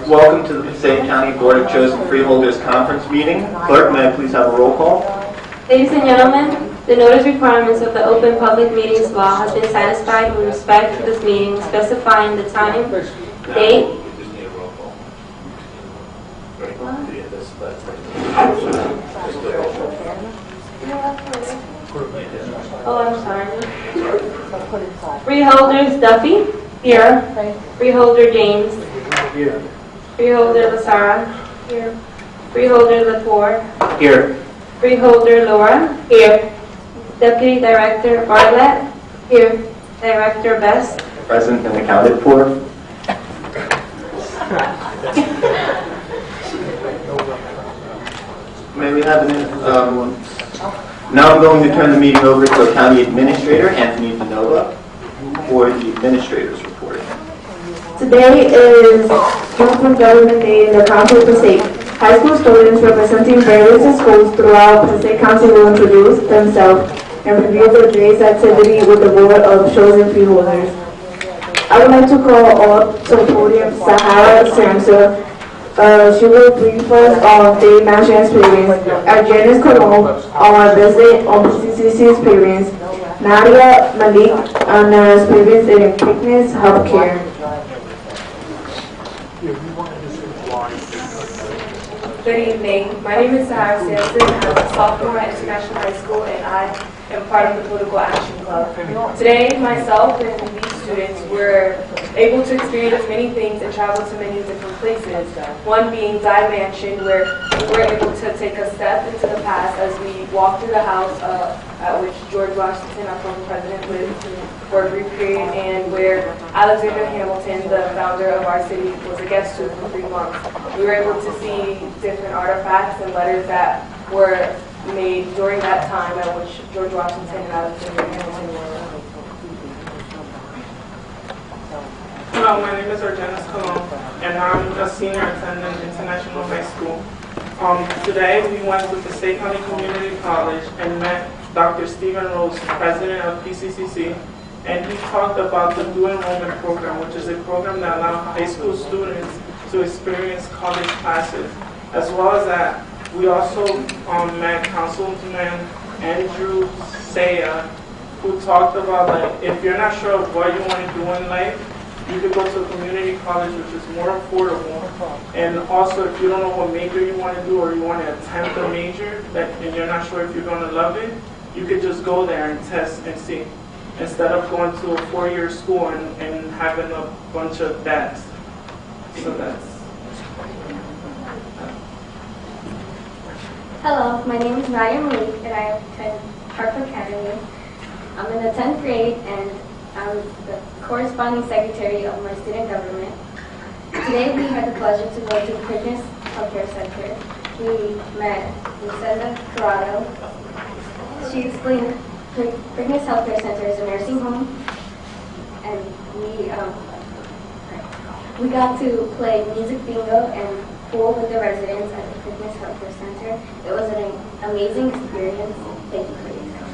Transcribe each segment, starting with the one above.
Welcome to the Passaic County Board of Chosen Freeholders Conference meeting. Clerk, may I please have a roll call? Ladies and gentlemen, the notice requirements of the Open Public Meetings Law has been satisfied with respect to this meeting, specifying the time, date. Oh, I'm sorry. Freeholders Duffy. Here. Freeholder James. Here. Freeholder Lasara. Here. Freeholder Lepore. Here. Freeholder Laura. Here. Deputy Director Bartlett. Here. Director Best. Present and accounted for. May we have now I'm going to turn the meeting over to County Administrator Anthony DeNova for the Administrator's report. Today is Youth and Government Day in the County of Passaic. High school students representing various schools throughout Passaic County will introduce themselves and review the day's activity with the Board of Chosen Freeholders. I would like to call up to the podium Sahara Samsa. She will brief us on the national experience. Janice Colon on our visit on PCCC experience. Nadia Malik on her experience in fitness healthcare. Good evening. My name is Sahara Sampson. I'm a sophomore at International High School, and I am part of the Political Action Club. Today, myself and these students were able to experience many things and travel to many different places. One being Di Mansion, where we were able to take a step into the past as we walked through the house at which George Washington, our former president, lived for a brief period, and where Alexander Hamilton, the founder of our city, was a guest to for 3 months. We were able to see different artifacts and letters that were made during that time at which George Washington and Alexander Hamilton were. Hello, my name is Janice Colon, and I'm a senior attendant International High School. Today we went to the Passaic County Community College and met Dr. Stephen Rose, president of PCCC, and he talked about the dual enrollment program, which is a program that allows high school students to experience college classes. As well as that, we also met Councilman Andrew Saya, who talked about that if you're not sure of what you want to do in life, you could go to a community college, which is more affordable. And also, if you don't know what major you want to do or you want to attempt a major and you're not sure if you're going to love it, you could just go there and test and see, instead of going to a 4-year school and having a bunch of debts. So that's. Hello, my name is Nadia Malik, and I attend Harper Academy. I'm in the 10th grade, and I'm the corresponding secretary of my student government. Today we had the pleasure to go to the Fitness Healthcare Center. We met Lucinda Corrado. She explained the Fitness Healthcare Center is a nursing home, and we got to play music bingo and pool with the residents at the Fitness Healthcare Center. It was an amazing experience. Thank you for your time.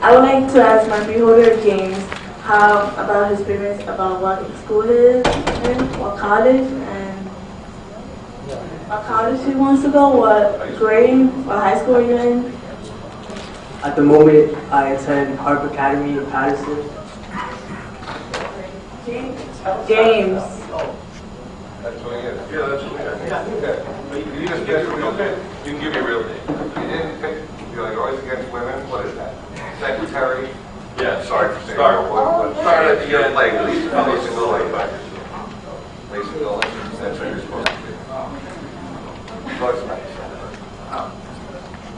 I would like to ask my freeholder James about his experience about what school is in, what college, and what college he wants to go, what grade, what high school you're in. At the moment, I attend Harper Academy in Patterson. James. That's what it is. Yeah, that's what it is. Okay. You just guess your real name. You can give me a real name. You didn't pick, you're like always against women. What is that? Secretary? Yeah, sorry for saying that. Start at the end. Like Lisa Gully. Lisa Gully. That's what you're supposed to be.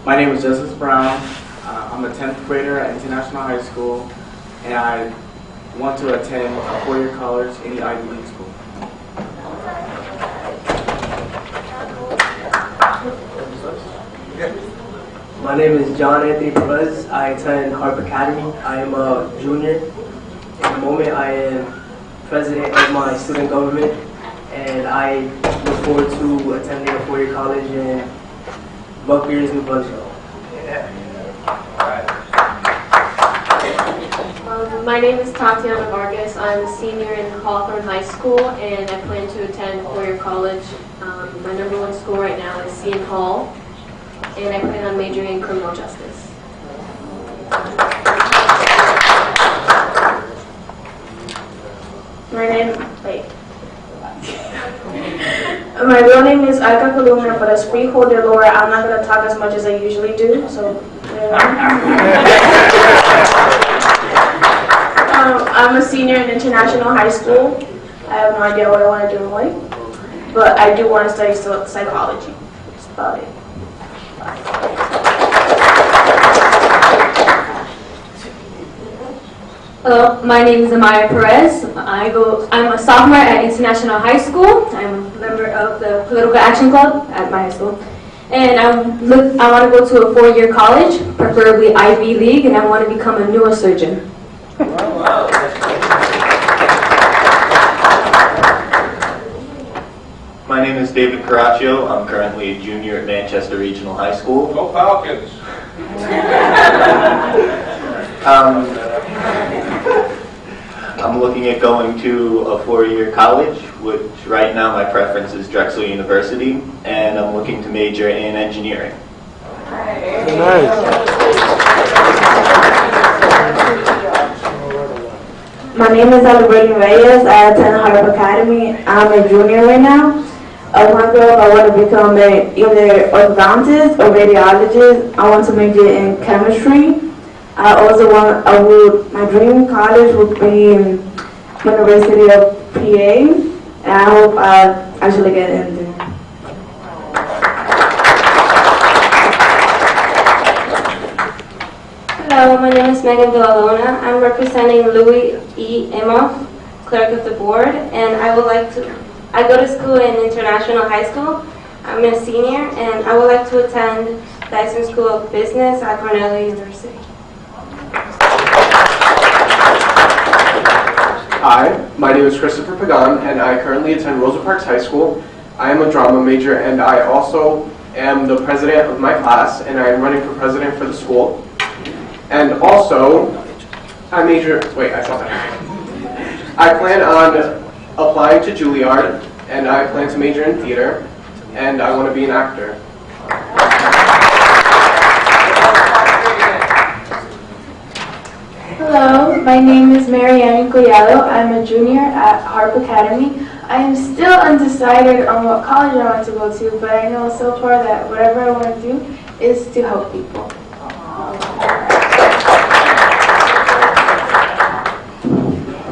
My name is Justice Brown. I'm a 10th grader at International High School, and I want to attend a four-year college in the Ivy League school. My name is John Anthony Perez. I attend Harp Academy. I am a junior. At the moment, I am president of my student government, and I look forward to attending a four-year college in Buckyers, New Brunswick. My name is Tatiana Vargas. I'm a senior in Hawthorne High School, and I plan to attend four-year college. My number one school right now is Seton Hall, and I plan on majoring in criminal justice. My real name is Aika Kalumna, but as freeholder Laura, I'm not going to talk as much as I usually do. So, I'm a senior in International High School. I have no idea what I want to do in life, but I do want to study psychology. That's about it. Hello, my name is Amaya Perez. I'm a sophomore at International High School. I'm a member of the Political Action Club at my high school. And I want to go to a four-year college, preferably Ivy League, and I want to become a neurosurgeon. My name is David Caraccio. I'm currently a junior at Manchester Regional High School. Go Falcons! I'm looking at going to a four-year college, which right now my preference is Drexel University, and I'm looking to major in engineering. My name is Alberto Reyes. I attend Harp Academy. I'm a junior right now. I want to grow up. I want to become either orthodontist or radiologist. I want to major in chemistry. I also my dream college would be University of PA, and I hope I actually get in there. Hello, my name is Megan Villalona. I'm representing Louis E. Imhoff, clerk of the board, and I go to school in International High School. I'm a senior, and I would like to attend Dyson School of Business at Cornell University. Hi, my name is Christopher Pagan, and I currently attend Rosa Parks High School. I am a drama major, and I also am the president of my class, and I am running for president for the school. And also, I plan on applying to Juilliard, and I plan to major in theater, and I want to be an actor. Hello, my name is Marianne Collado. I'm a junior at Harp Academy. I am still undecided on what college I want to go to, but I know so far that whatever I want to do is to help people.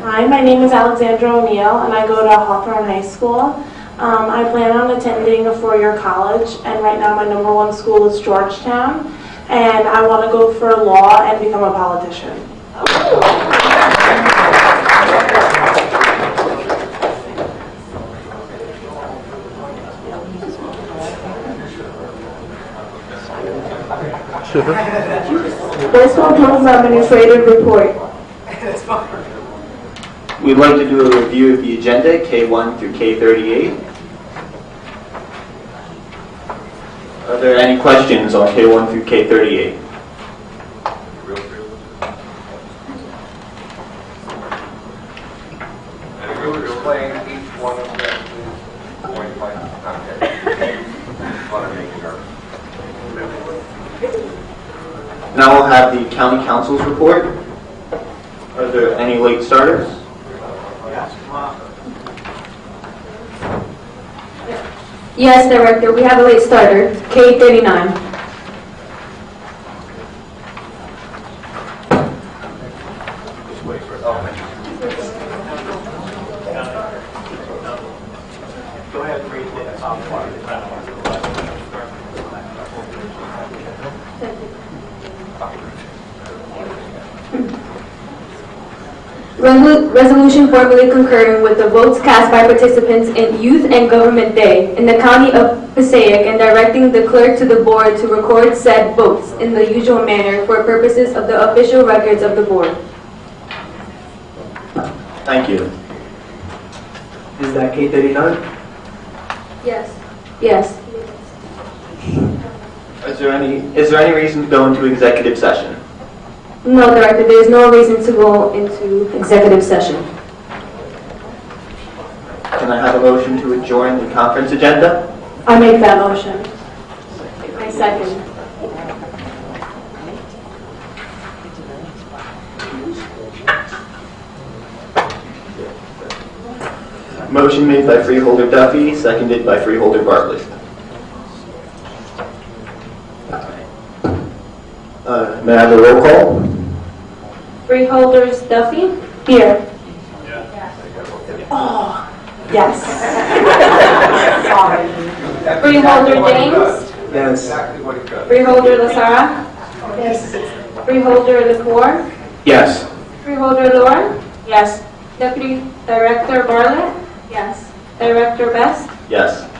Hi, my name is Alexandra O'Neill, and I go to Hawthorne High School. I plan on attending a four-year college, and right now my number one school is Georgetown, and I want to go for law and become a politician. This concludes the administrative report. We'd like to do a review of the agenda, K1 through K38. Are there any questions on K1 through K38? And if you would explain each one of them, please, point by want to make it Now we'll have the county council's report. Are there any late starters? Yes, Director, we have a late starter, K39. Go ahead and read the top part. Resolution formally concurring with the votes cast by participants in Youth and Government Day in the County of Passaic and directing the clerk to the board to record said votes in the usual manner for purposes of the official records of the board. Thank you. Is that K39? Yes. Yes. Is there any reason to go into executive session? No, Director, there is no reason to go into executive session. Can I have a motion to adjourn the conference agenda? I make that motion. I second. Motion made by Freeholder Duffy, seconded by Freeholder Bartlett. May I have a roll call? Freeholders Duffy? Here. Oh, yes. Freeholder James? Yes. Freeholder Lazara? Yes. Freeholder Lepore? Yes. Freeholder Laura? Yes. Deputy Director Bartlett? Yes. Director Best? Yes.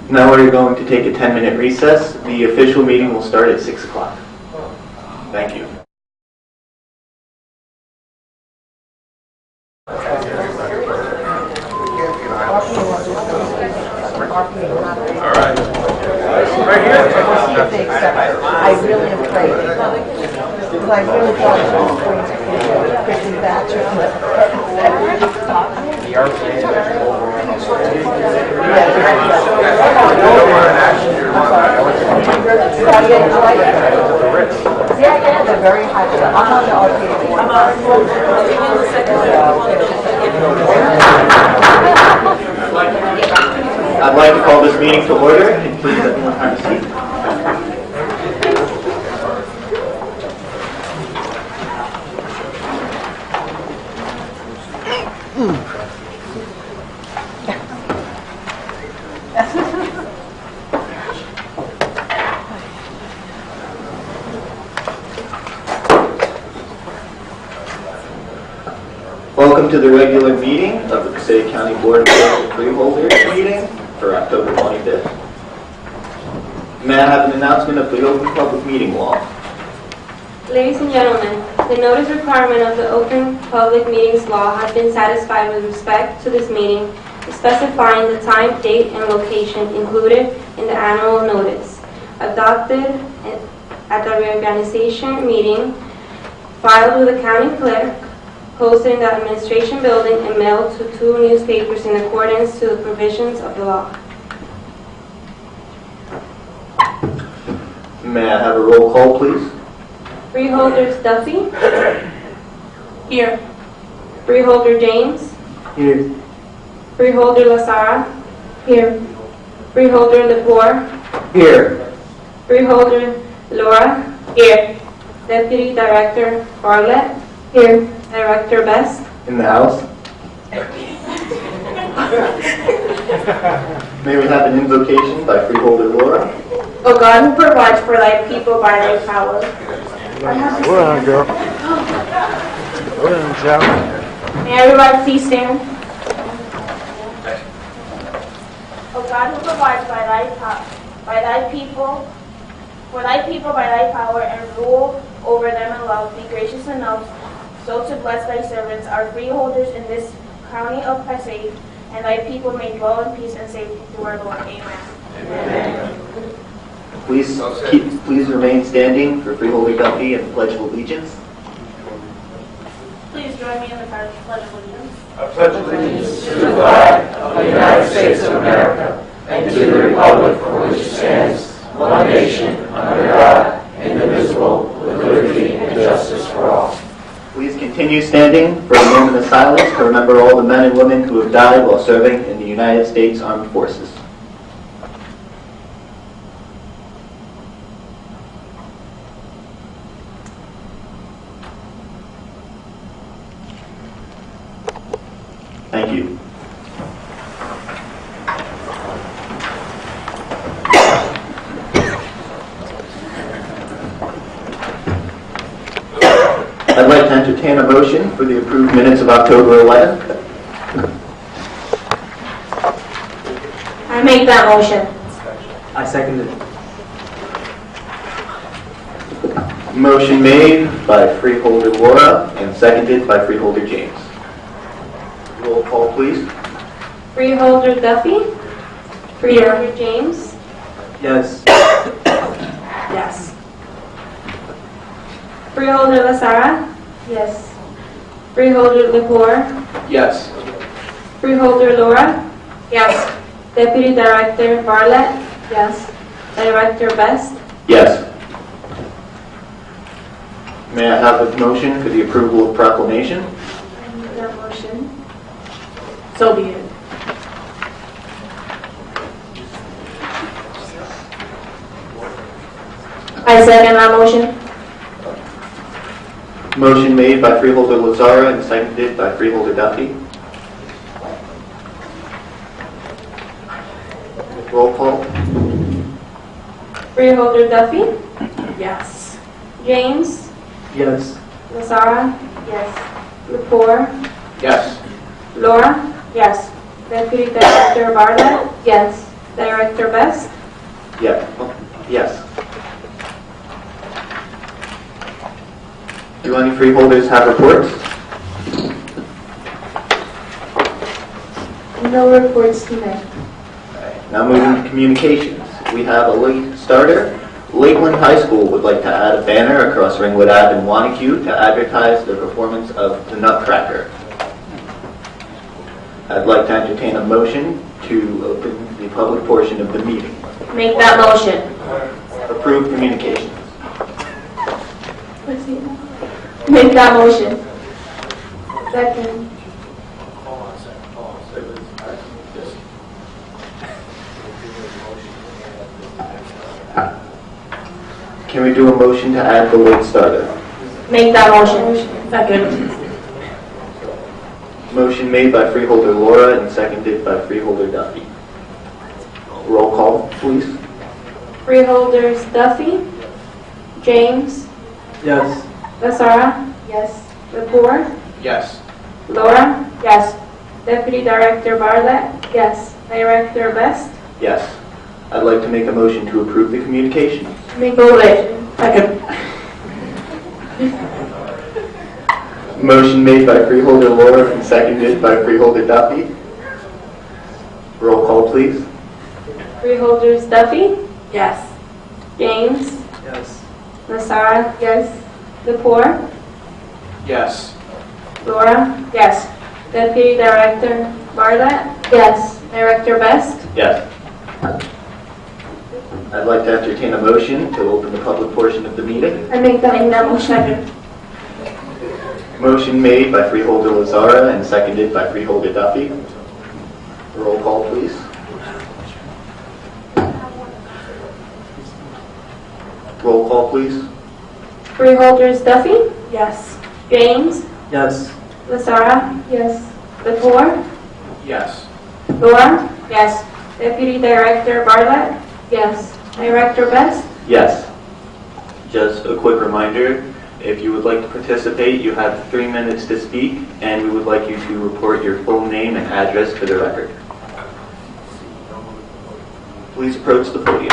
Now we're going to take a 10-minute recess. The official meeting will start at 6 o'clock. Thank you. I really am afraid. Because I really thought it was going to be quickly battered. Yeah, they're very high. I'm on the arcade. I'd like to call this meeting to order, and please everyone have a seat. Welcome to the regular meeting of the Passaic County Board of Freeholders meeting for October 25th. May I have an announcement of the Open Public Meeting Law? Ladies and gentlemen, the notice requirement of the Open Public Meetings Law has been satisfied with respect to this meeting, specifying the time, date, and location included in the annual notice, adopted at the reorganization meeting, filed with the county clerk, posted in the administration building, and mailed to 2 newspapers in accordance to the provisions of the law. May I have a roll call, please? Freeholders Duffy? Here. Freeholder James? Here. Freeholder Lazara? Here. Freeholder Lepore? Here. Freeholder Laura? Here. Deputy Director Bartlett? Here. Director Best? In the house? May we have an invocation by Freeholder Laura? O God, who provides for thy people by thy power. Go on, girl. Go on, child. May everybody please stand? O God, who provides by thy people, for thy people by thy power, and rule over them in love, be gracious enough so to bless thy servants, our freeholders in this county of Passaic, and thy people may dwell in peace and safety through our Lord. Amen. Amen. Please remain standing for Freeholder Duffy and the Pledge of Allegiance. Please join me in the Pledge of Allegiance. I pledge allegiance to the flag of the United States of America and to the republic for which it stands, one nation, under God, indivisible, with liberty and justice for all. Please continue standing for a moment of silence to remember all the men and women who have died while serving in the United States Armed Forces. I'd like to entertain a motion for the approved minutes of October 11th. I make that motion. I second it. Motion made by Freeholder Laura and seconded by Freeholder James. Roll call, please. Freeholder Duffy. Freeholder James. Yes. Yes. Freeholder Lasara. Yes. Freeholder Lepore. Yes. Freeholder Laura. Yes. Deputy Director Bartlett. Yes. Director Best. Yes. May I have a motion for the approval of proclamation? I make that motion. So be it. I second that motion. Motion made by Freeholder Lazara and seconded by Freeholder Duffy. Roll call. Freeholder Duffy. Yes. James. Yes. Lasara. Yes. Lepore. Yes. Laura. Yes. Deputy Director Bartlett. Yes. Director Best. Yes. Yes. Do any freeholders have reports? No reports tonight. Now moving to communications. We have a late starter. Lakeland High School would like to add a banner across Ringwood Ave in Wanacue to advertise the performance of the Nutcracker. I'd like to entertain a motion to open the public portion of the meeting. Make that motion. Approve communications. Make that motion. Second. Can we do a motion to add the late starter? Make that motion. Second. Motion made by Freeholder Laura and seconded by Freeholder Duffy. Roll call, please. Freeholders Duffy. James. Yes. Lasara. Yes. Lepore. Yes. Laura. Yes. Deputy Director Bartlett. Yes. Director Best. Yes. I'd like to make a motion to approve the communications. Make Move that it. motion. Second. Motion made by Freeholder Laura and seconded by Freeholder Duffy. Roll call, please. Freeholders Duffy. Yes. James. Yes. Lasara. Yes. Lepore. Yes. Laura. Yes. Deputy Director Bartlett. Yes. Director Best. Yes. I'd like to entertain a motion to open the public portion of the meeting. I make that Make that motion. motion. Second. Motion made by Freeholder Lazara and seconded by Freeholder Duffy. Roll call, please. Roll call, please. Freeholders Duffy. Yes. James. Yes. Lasara. Yes. Lepore. Yes. Laura. Yes. Deputy Director Bartlett. Yes. Director Best. Yes. Just a quick reminder, if you would like to participate, you have 3 minutes to speak, and we would like you to report your full name and address for the record. Please approach the podium.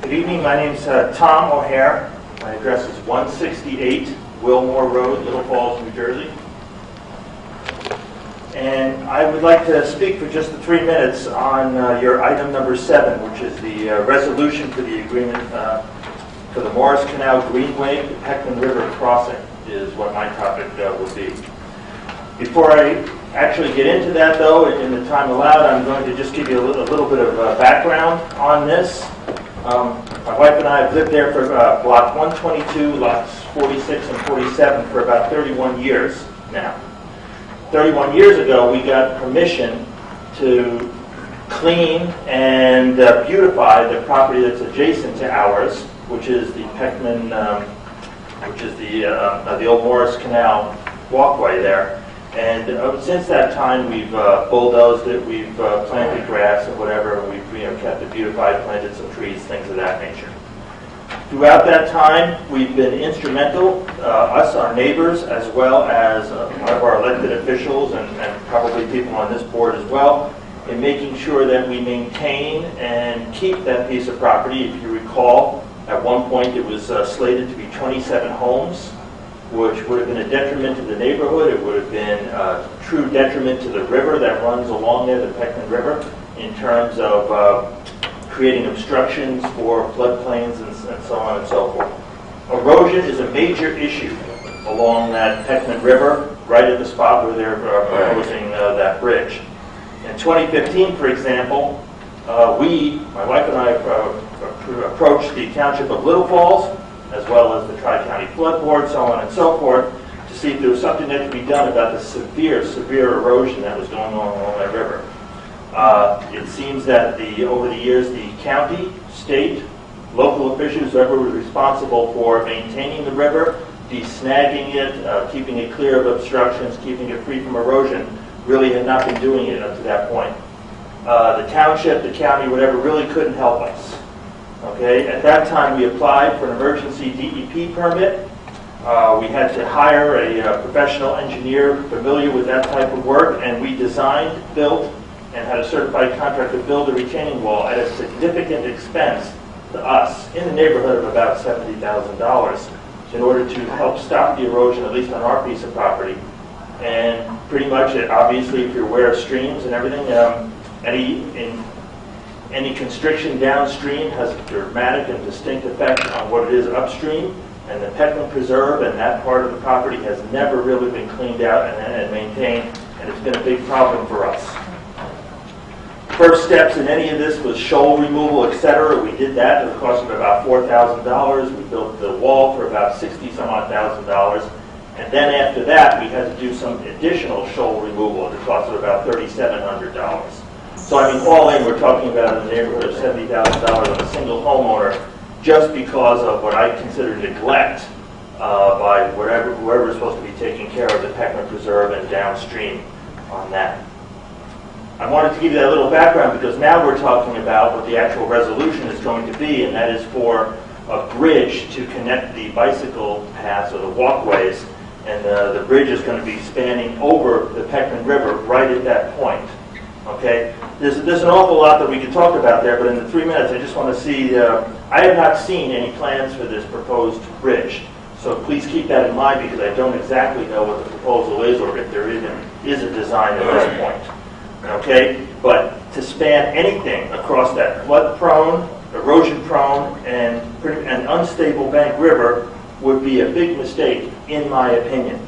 Good evening, my name's Tom O'Hare. My address is 168 Wilmore Road, Little Falls, New Jersey. And I would like to speak for just 3 minutes on your item number 7, which is the resolution for the agreement for the Morris Canal Greenway to Peckman River crossing is what my topic will be. Before I actually get into that, though, in the time allowed, I'm going to just give you a little bit of background on this. My wife and I have lived there for block 122, lots 46 and 47 for about 31 years now. 31 years ago, we got permission to clean and beautify the property that's adjacent to ours which is the Peckman, which is the old Morris Canal walkway there. And since that time, we've bulldozed it, we've planted grass and whatever, and we've kept it beautified, planted some trees, things of that nature. Throughout that time, we've been instrumental, us, our neighbors, as well as a lot of our elected officials and probably people on this board as well, in making sure that we maintain and keep that piece of property. If you recall, at one point it was slated to be 27 homes, which would have been a detriment to the neighborhood. It would have been a true detriment to the river that runs along there, the Peckman River, in terms of creating obstructions for floodplains and so on and so forth. Erosion is a major issue along that Peckman River, right at the spot where they're proposing that bridge. In 2015, for example, my wife and I approached the Township of Little Falls, as well as the Tri-County Flood Board, so on and so forth, to see if there was something that could be done about the severe erosion that was going on along that river. It seems that over the years, the county, state, local officials, whoever was responsible for maintaining the river, de-snagging it, keeping it clear of obstructions, keeping it free from erosion, really had not been doing it up to that point. The township, the county, whatever, really couldn't help us. Okay, at that time we applied for an emergency DEP permit. We had to hire a professional engineer familiar with that type of work, and we designed, built, and had a certified contractor build a retaining wall at a significant expense to us, in the neighborhood of about $70,000, in order to help stop the erosion, at least on our piece of property. And pretty much, obviously, if you're aware of streams and everything, any constriction downstream has a dramatic and distinct effect on what it is upstream, and the Peckman Preserve and that part of the property has never really been cleaned out and maintained, and it's been a big problem for us. First steps in any of this was shoal removal, etc. We did that at the cost of about $4,000. We built the wall for about $60-some-odd, and then after that we had to do some additional shoal removal at the cost of about $3,700. So I mean, all in, we're talking about in the neighborhood of $70,000 on a single homeowner, just because of what I consider neglect by whoever's supposed to be taking care of the Peckman Preserve and downstream on that. I wanted to give you that little background because now we're talking about what the actual resolution is going to be, and that is for a bridge to connect the bicycle paths or the walkways, and the bridge is going to be spanning over the Peckman River right at that point. Okay, there's an awful lot that we could talk about there, but in the 3 minutes I just want to see, I have not seen any plans for this proposed bridge, so please keep that in mind because I don't exactly know what the proposal is or if there even is a design at this point. Okay, but to span anything across that flood-prone, erosion-prone, and unstable bank river would be a big mistake, in my opinion.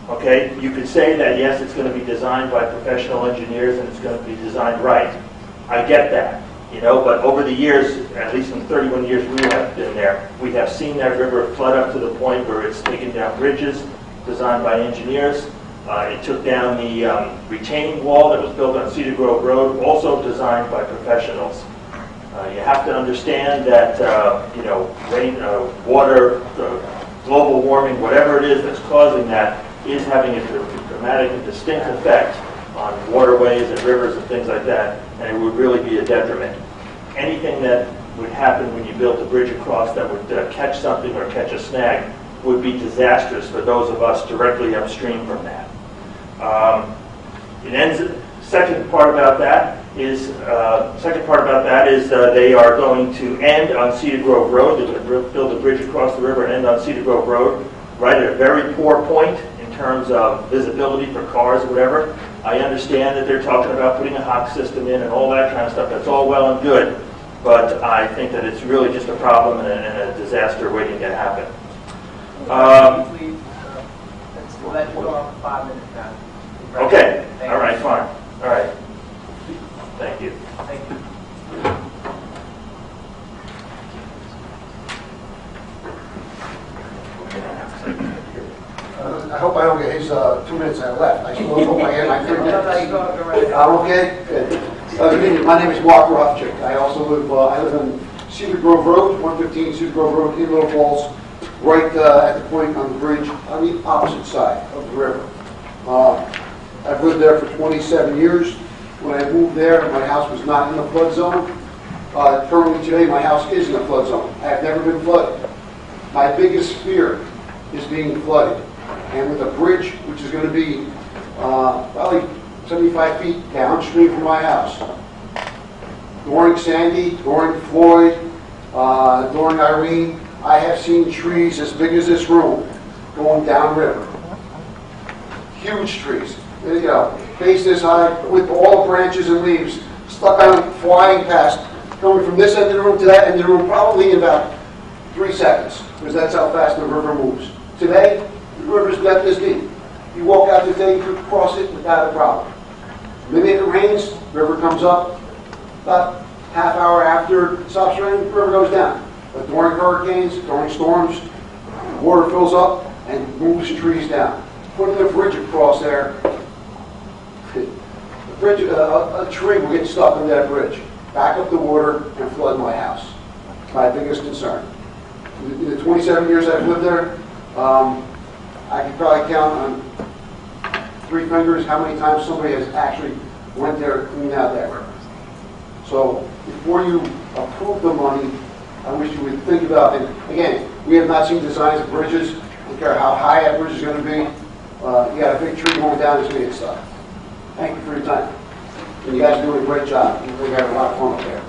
Okay, you could say that yes, it's going to be designed by professional engineers and it's going to be designed right. I get that, but over the years, at least in the 31 years we have been there, we have seen that river flood up to the point where it's taken down bridges designed by engineers. It took down the retaining wall that was built on Cedar Grove Road, also designed by professionals. You have to understand that rain, water, global warming, whatever it is that's causing that, is having a dramatic and distinct effect on waterways and rivers and things like that, and it would really be a detriment. Anything that would happen when you built a bridge across that would catch something or catch a snag would be disastrous for those of us directly upstream from that. Second part about that is they are going to end on Cedar Grove Road. They're going to build a bridge across the river and end on Cedar Grove Road, right at a very poor point in terms of visibility for cars or whatever. I understand that they're talking about putting a hawk system in and all that kind of stuff. That's all well and good, but I think that it's really just a problem and a disaster waiting to happen. We'll let you go on for 5 minutes now. Okay. All right. Fine. All right. Thank you. Thank you. I hope I don't get his 2 minutes I left. I still hope I get my 3 minutes. Okay? Good. Good evening. My name is Mark Rothchick. I also live, I live in Cedar Grove Road, 115 Cedar Grove Road in Little Falls, right at the point on the bridge on the opposite side of the river. I've lived there for 27 years. When I moved there, my house was not in the flood zone. Currently today, my house is in the flood zone. I have never been flooded. My biggest fear is being flooded. And with a bridge, which is going to be probably 75 feet downstream from my house, during Sandy, during Floyd, during Irene, I have seen trees as big as this room going downriver. Huge trees, you know, face this high, with all branches and leaves stuck on, flying past, going from this end of the room to that end of the room, probably in about 3 seconds, because that's how fast the river moves. Today, the river's about this deep. You walk out today, you could cross it without a problem. The minute it rains, the river comes up. About half hour after it stops raining, the river goes down. But during hurricanes, during storms, the water fills up and moves trees down. Putting a bridge across there, a tree will get stuck on that bridge, back up the water, and flood my house. My biggest concern. In the 27 years I've lived there, I can probably count on 3 fingers how many times somebody has actually went there and cleaned out that river. So before you approve the money, I wish you would think about it. Again, we have not seen designs of bridges. I don't care how high that bridge is going to be. You got a big tree going down, it's going to get stuck. Thank you for your time. And you guys are doing a great job. We're having a lot of fun up there.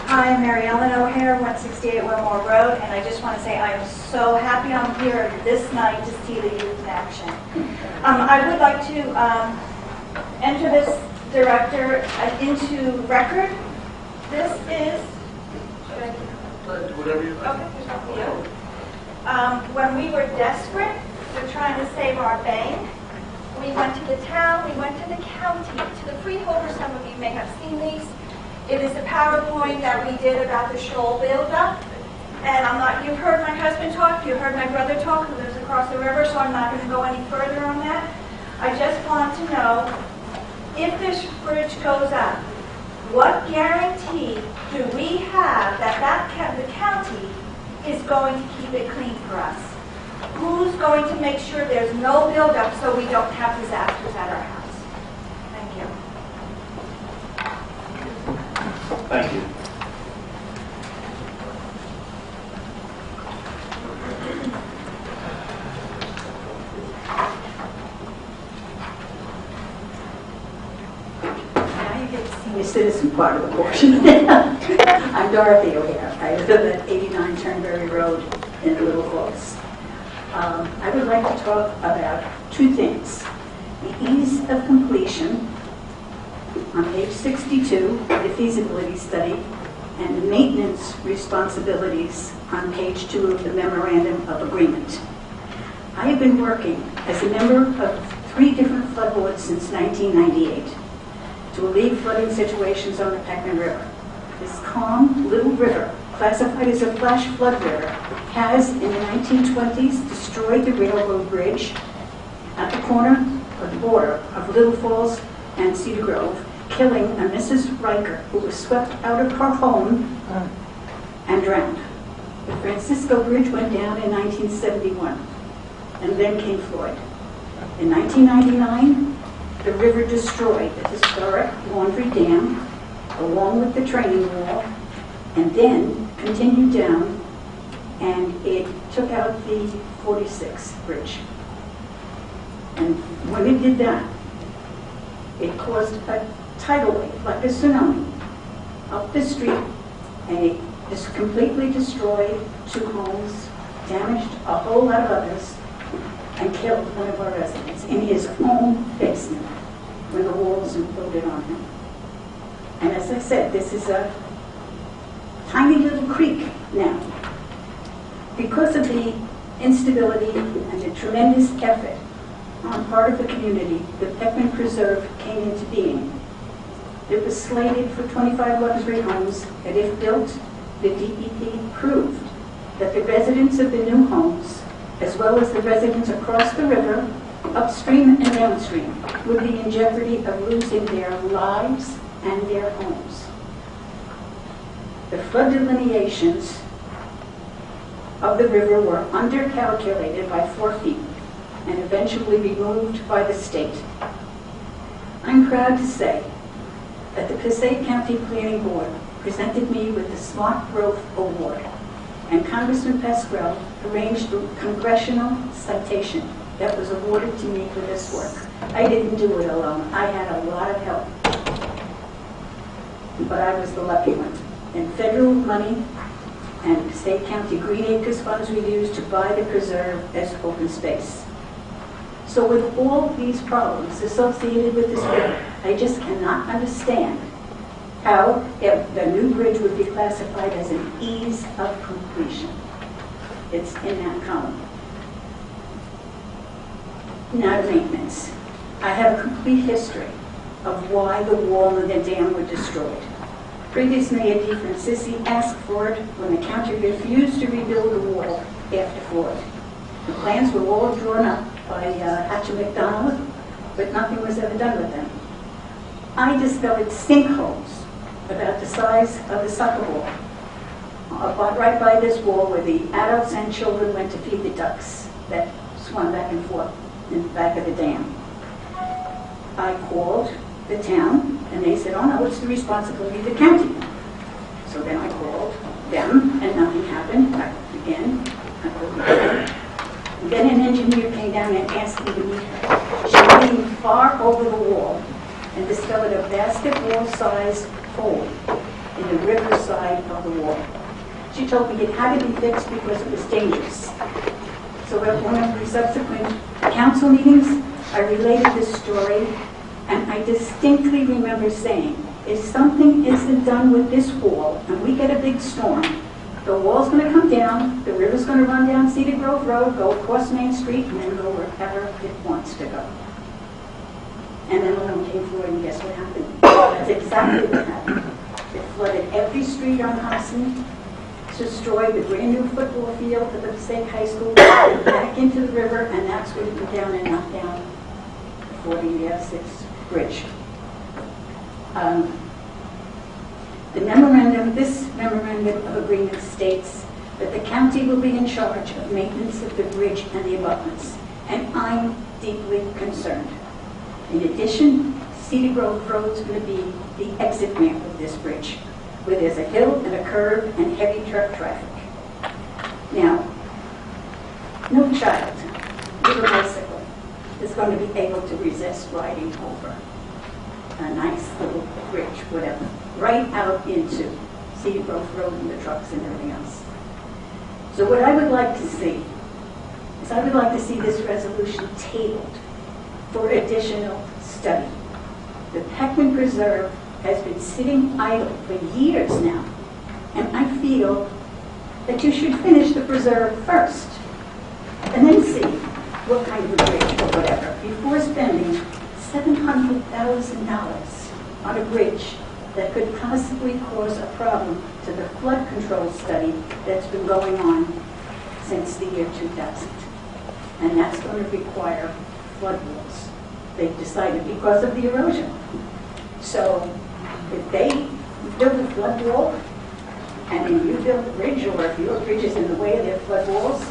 Hi, I'm Mary Ellen O'Hare, 168 Wilmore Road, and I just want to say I am so happy I'm here this night to see the youth in action. I would like to enter this director into record. This is, Whatever you when we were desperate, we're trying to save our bank. We went to the town, we went to the county, to the freeholders. Some of you may have seen these. It is a PowerPoint that we did about the shoal buildup. And you've heard my husband talk, you heard my brother talk, who lives across the river, so I'm not going to go any further on that. I just want to know, if this bridge goes up, what guarantee do we have that the county is going to keep it clean for us? Who's going to make sure there's no buildup so we don't have disasters at our house? Thank you. Thank you. Now you get to see the citizen part of the portion. I'm Dorothy O'Hare. I live at 89 Turnberry Road in Little Falls. I would like to talk about 2 things. The ease of completion on page 62, the feasibility study, and the maintenance responsibilities on page 2 of the memorandum of agreement. I have been working as a member of 3 different flood boards since 1998 to alleviate flooding situations on the Peckman River. This calm little river, classified as a flash flood river, has in the 1920s destroyed the railroad bridge at the corner of the border of Little Falls and Cedar Grove, killing a Mrs. Riker who was swept out of her home and drowned. The Francisco Bridge went down in 1971, and then came Floyd. In 1999, the river destroyed the historic Laundry Dam, along with the training wall, and then continued down, and it took out the 46th bridge. And when it did that, it caused a tidal wave, like a tsunami, up the street, and it just completely destroyed 2 homes, damaged a whole lot of others, and killed one of our residents in his own basement when the walls imploded on him. And as I said, this is a tiny little creek now. Because of the instability and the tremendous effort on part of the community, the Peckman Preserve came into being. It was slated for 25 luxury homes, and if built, the DEP proved that the residents of the new homes, as well as the residents across the river upstream and downstream, would be in jeopardy of losing their lives and their homes. The flood delineations of the river were undercalculated by 4 feet and eventually removed by the state. I'm proud to say that the Passaic County Planning Board presented me with the Smart Growth Award, and Congressman Pasquale arranged a congressional citation that was awarded to me for this work. I didn't do it alone. I had a lot of help, but I was the lucky one. And federal money and Passaic County Green Acres funds were used to buy the preserve as open space. So with all these problems associated with this river, I just cannot understand how the new bridge would be classified as an ease of completion. It's in that column. Now, maintenance. I have a complete history of why the wall and the dam were destroyed. Previous Mayor DeFrancisci asked for it when the county refused to rebuild the wall after flood. The plans were all drawn up by Hatcher McDonald, but nothing was ever done with them. I discovered sinkholes about the size of the soccer ball, right by this wall where the adults and children went to feed the ducks that swam back and forth in the back of the dam. I called the town, and they said, oh no, it's the responsibility of the county. So then I called them, and nothing happened. Again, I called them. Then an engineer came down and asked me to meet her. She leaned far over the wall and discovered a basketball-sized hole in the river side of the wall. She told me it had to be fixed because it was dangerous. So at one of the subsequent council meetings, I related this story, and I distinctly remember saying, if something isn't done with this wall and we get a big storm, the wall's going to come down, the river's going to run down Cedar Grove Road, go across Main Street, and then go wherever it wants to go. And then when we came forward, and guess what happened? That's exactly what happened. It flooded every street on Hudson, destroyed the brand new football field at the Passaic High School, back into the river, and that's where it went down and knocked down the 46th bridge. This memorandum of agreement states that the county will be in charge of maintenance of the bridge and the abutments, and I'm deeply concerned. In addition, Cedar Grove Road is going to be the exit ramp of this bridge, where there's a hill and a curve and heavy truck traffic. Now, no child with a bicycle is going to be able to resist riding over a nice little bridge, whatever, right out into Cedar Grove Road and the trucks and everything else. So what I would like to see is I would like to see this resolution tabled for additional study. The Peckman Preserve has been sitting idle for years now, and I feel that you should finish the preserve first, and then see what kind of a bridge or whatever, before spending $700,000 on a bridge that could possibly cause a problem to the flood control study that's been going on since the year 2000. And that's going to require flood walls. They've decided because of the erosion. So if they build a flood wall and then you build a bridge, or if your bridge is in the way of their flood walls,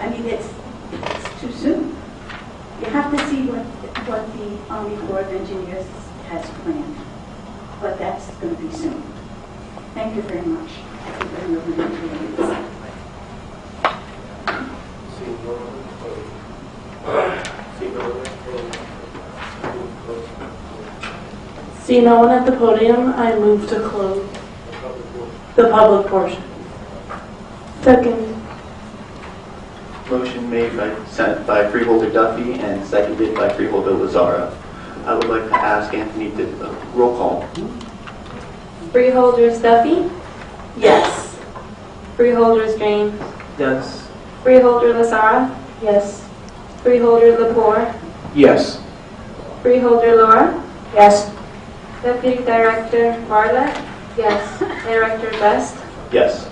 I mean, it's too soon. You have to see what the Army Corps of Engineers has planned. But that's going to be soon. Thank you very much. I think I'm over the 2 minutes. See no one at the podium, I move to close the public portion. Second. Motion made by Freeholder Duffy and seconded by Freeholder Lazara. I would like to ask Anthony to roll call. Freeholders Duffy? Yes. Freeholders James? Yes. Freeholder Lazara? Yes. Freeholder Lepore? Yes. Freeholder Laura? Yes. Deputy Director Bartlett? Yes. Director Best? Yes.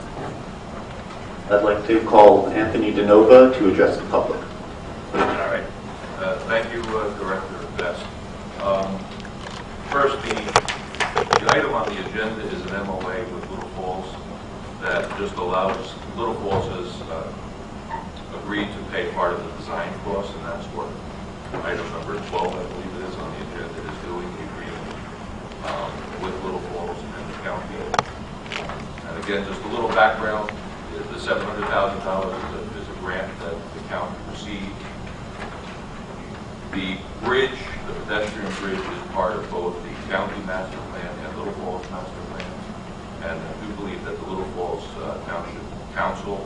I'd like to call Anthony DeNova to address the public. All right. Thank you, Director Best. First, the item on the agenda is an MOA with Little Falls that just allows, Little Falls has agreed to pay part of the design costs, and that's what item number 12, I believe it is, on the agenda is doing, the agreement with Little Falls and the county. And again, just a little background, the $700,000 is a grant that the county received. The bridge, the pedestrian bridge, is part of both the county master plan and Little Falls master plan. And I do believe that the Little Falls Township Council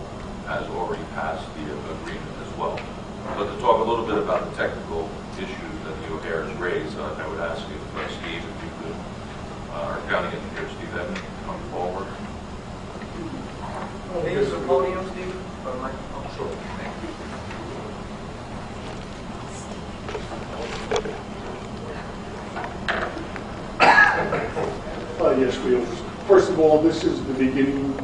has already passed the agreement as well. But to talk a little bit about the technical issues that the O'Hare's raised, I would ask if Steve, if you could, our county engineer, Steve Evans, come forward. Maybe the podium, Steve? Oh, sure. Thank you. Yes, we have. First of all, this is the beginning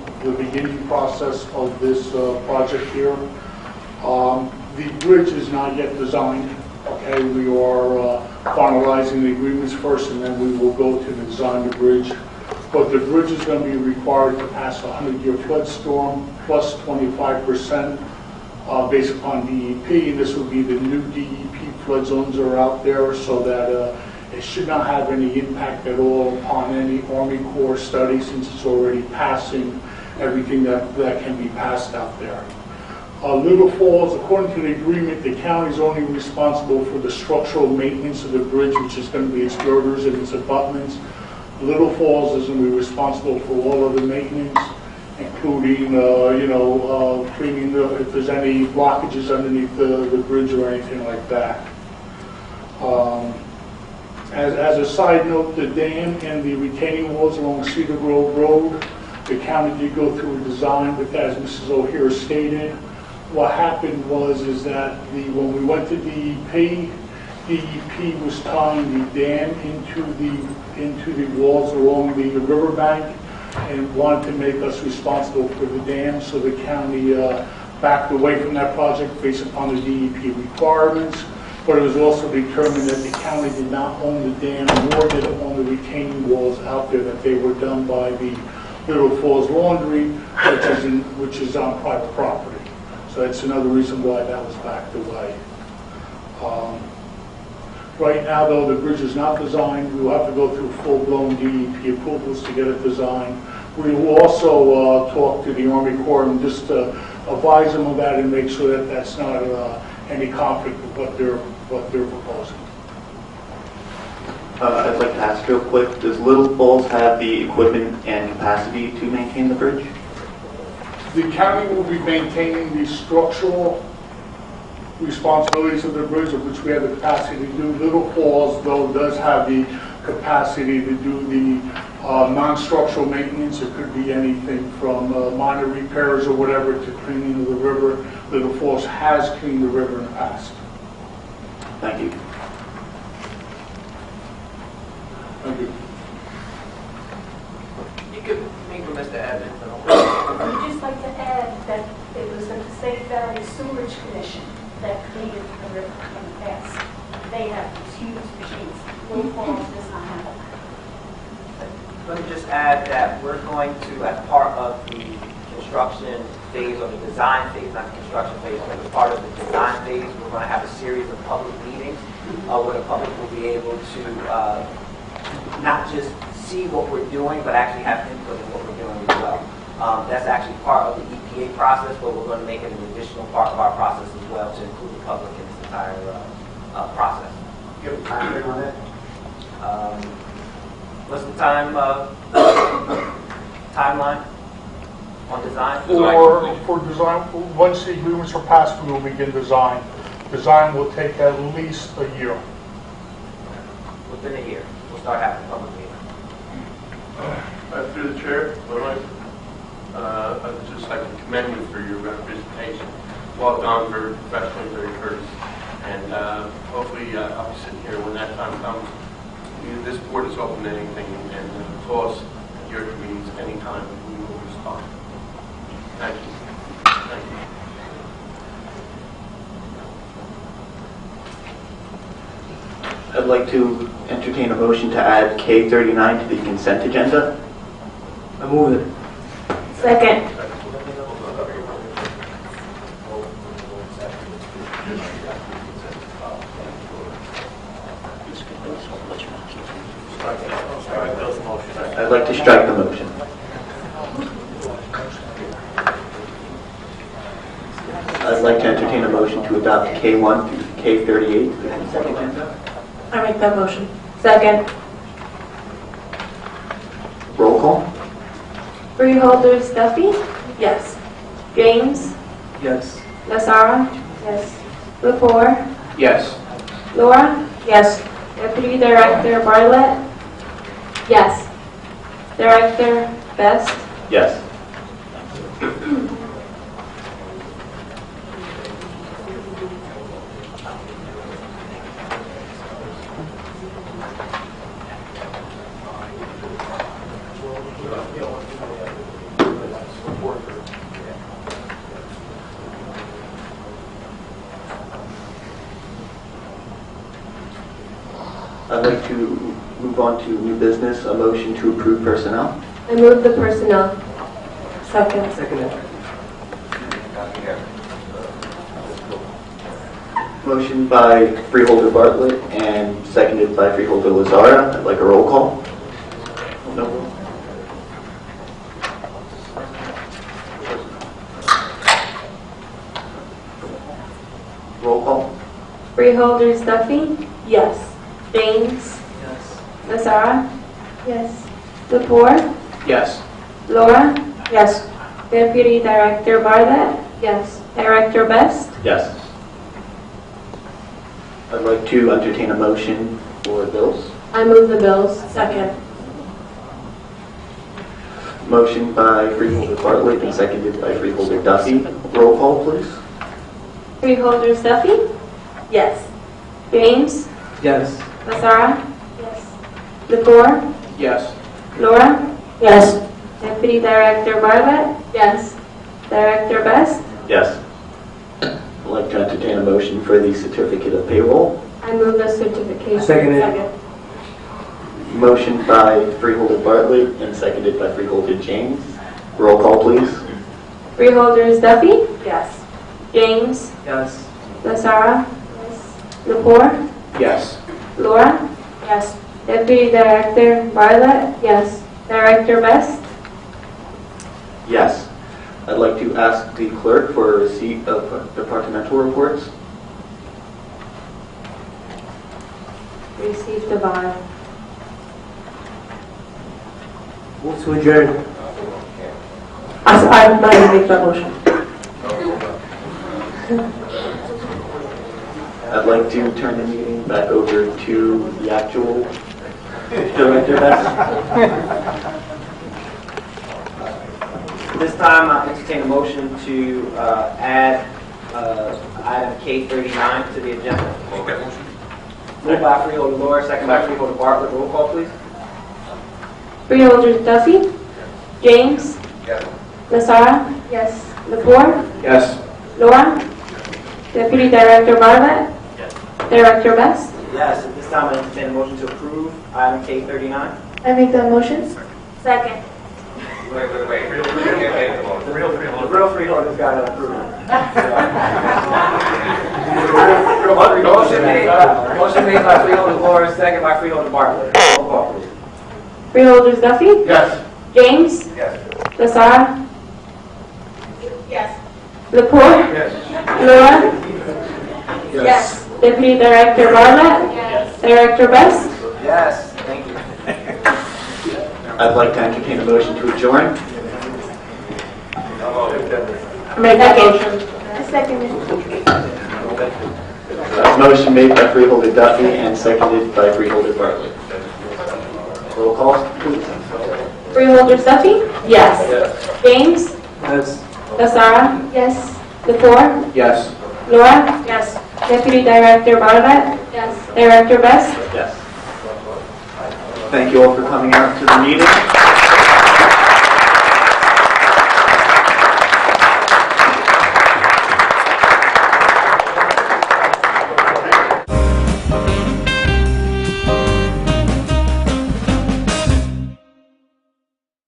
process of this project here. The bridge is not yet designed. Okay, we are finalizing the agreements first, and then we will go to design the bridge. But the bridge is going to be required to pass a 100-year flood storm plus 25% based upon DEP. And this will be the new DEP flood zones that are out there, so that it should not have any impact at all upon any Army Corps study, since it's already passing everything that can be passed out there. Little Falls, according to the agreement, the county is only responsible for the structural maintenance of the bridge, which is going to be its girders and its abutments. Little Falls is going to be responsible for all of the maintenance, including, cleaning if there's any blockages underneath the bridge or anything like that. As a side note, the dam and the retaining walls along Cedar Grove Road, the county did go through a design, but as Mrs. O'Hare stated, what happened is that when we went to DEP was tying the dam into the walls along the riverbank and wanted to make us responsible for the dam, so the county backed away from that project based upon the DEP requirements. But it was also determined that the county did not own the dam, nor did it own the retaining walls out there, that they were done by the Little Falls Laundry, which is on private property. So that's another reason why that was backed away. Right now, though, the bridge is not designed. We will have to go through full-blown DEP approvals to get it designed. We will also talk to the Army Corps and just advise them of that and make sure that that's not any conflict with what they're proposing. I'd like to ask real quick, does Little Falls have the equipment and capacity to maintain the bridge? The county will be maintaining the structural responsibilities of the bridge, of which we have the capacity to do. Little Falls, though, does have the capacity to do the non-structural maintenance. It could be anything from minor repairs or whatever to cleaning of the river. Little Falls has cleaned the river in the past. Thank you. Thank you. You could meet with Mr. Evans. I'd just like to add that it was the Passaic Valley Sewerage Commission that cleaned the river in the past. They have these huge machines. Little Falls does not have them. Let me just add that we're going to, as part of the construction phase or the design phase, not the construction phase, but as part of the design phase, we're going to have a series of public meetings where the public will be able to not just see what we're doing, but actually have input in what we're doing as well. That's actually part of the EPA process, but we're going to make it an additional part of our process as well to include the public in this entire process. You have a time frame on that? What's the timeline on design? For design, once the agreements are passed, we will begin design. Design will take at least a year. Within a year, we'll start having public meetings. Through the chair, I'd just like to commend you for your representation. Well done, very professional, very courteous. And hopefully I'll be sitting here when that time comes. This board is open to anything, and of course, your meetings anytime we will respond. Thank you. Thank you. I'd like to entertain a motion to add K39 to the consent agenda. I move it. Second. I'd like to strike the motion. I'd like to entertain a motion to adopt K1 through K38 to the consent agenda. I make that motion. Second. Roll call. Freeholders Duffy, Yes. James, Yes. Lazara, Yes. Lepore, Yes. Laura, Yes. Deputy Director Bartlett, Yes. Director Best. Yes. I'd like to move on to new business, a motion to approve personnel. I move the personnel. Second. Second. Motion by Freeholder Bartlett and seconded by Freeholder Lazara. I'd like a roll call. No. Roll call. Freeholders Duffy, Yes. James, Yes. Lazara, Yes. Lepore, Yes. Laura, Yes. Deputy Director Bartlett, Yes. Director Best. Yes. I'd like to entertain a motion for bills. I move the bills. Second. Motion by Freeholder Bartlett and seconded by Freeholder Duffy. Roll call, please. Freeholders Duffy, Yes. James, Yes. Lazara, Yes. Lepore, Yes. Laura, Yes. Deputy Director Bartlett, Yes. Director Best. Yes. I'd like to entertain a motion for the certificate of payroll. I move the certification. Second it. Motion by Freeholder Bartlett and seconded by Freeholder James. Roll call, please. Freeholders Duffy, Yes. James, Yes. Lazara, Lepore, Yes. Laura, Yes. Deputy Director Bartlett, Yes. Director Best. Yes. I'd like to ask the clerk for a receipt of departmental reports. Received the bond. Move to adjourn. I make that motion. I'd like to turn the meeting back over to the actual Director Best. This time, I entertain a motion to add item K39 to the agenda. Moved by Freeholder Laura, second by Freeholder Bartlett. Roll call, please. Freeholders Duffy, James, Yes. Lazara, Yes. Lepore, Yes. Laura, Deputy Director Bartlett, Director Best. Yes, at this time, I entertain a motion to approve item K39. I make that motion. Second. Wait. The real freeholders got to approve it. Motion made by Freeholder Laura, second by Freeholder Bartlett. Roll call, please. Freeholders Duffy, Yes. James, Yes. Lazara, Yes. Lepore, Yes. Laura, Yes. Deputy Director Bartlett, Director Best. Yes, thank you. I'd like to entertain a motion to adjourn. Make that motion. I second it. Motion made by Freeholder Duffy and seconded by Freeholder Bartlett. Roll call, please. Freeholders Duffy, Yes. James, Yes. Lazara, Yes. Lepore, Yes. Laura, Yes. Deputy Director Bartlett, Yes. Director Best. Yes. Thank you all for coming out to the meeting.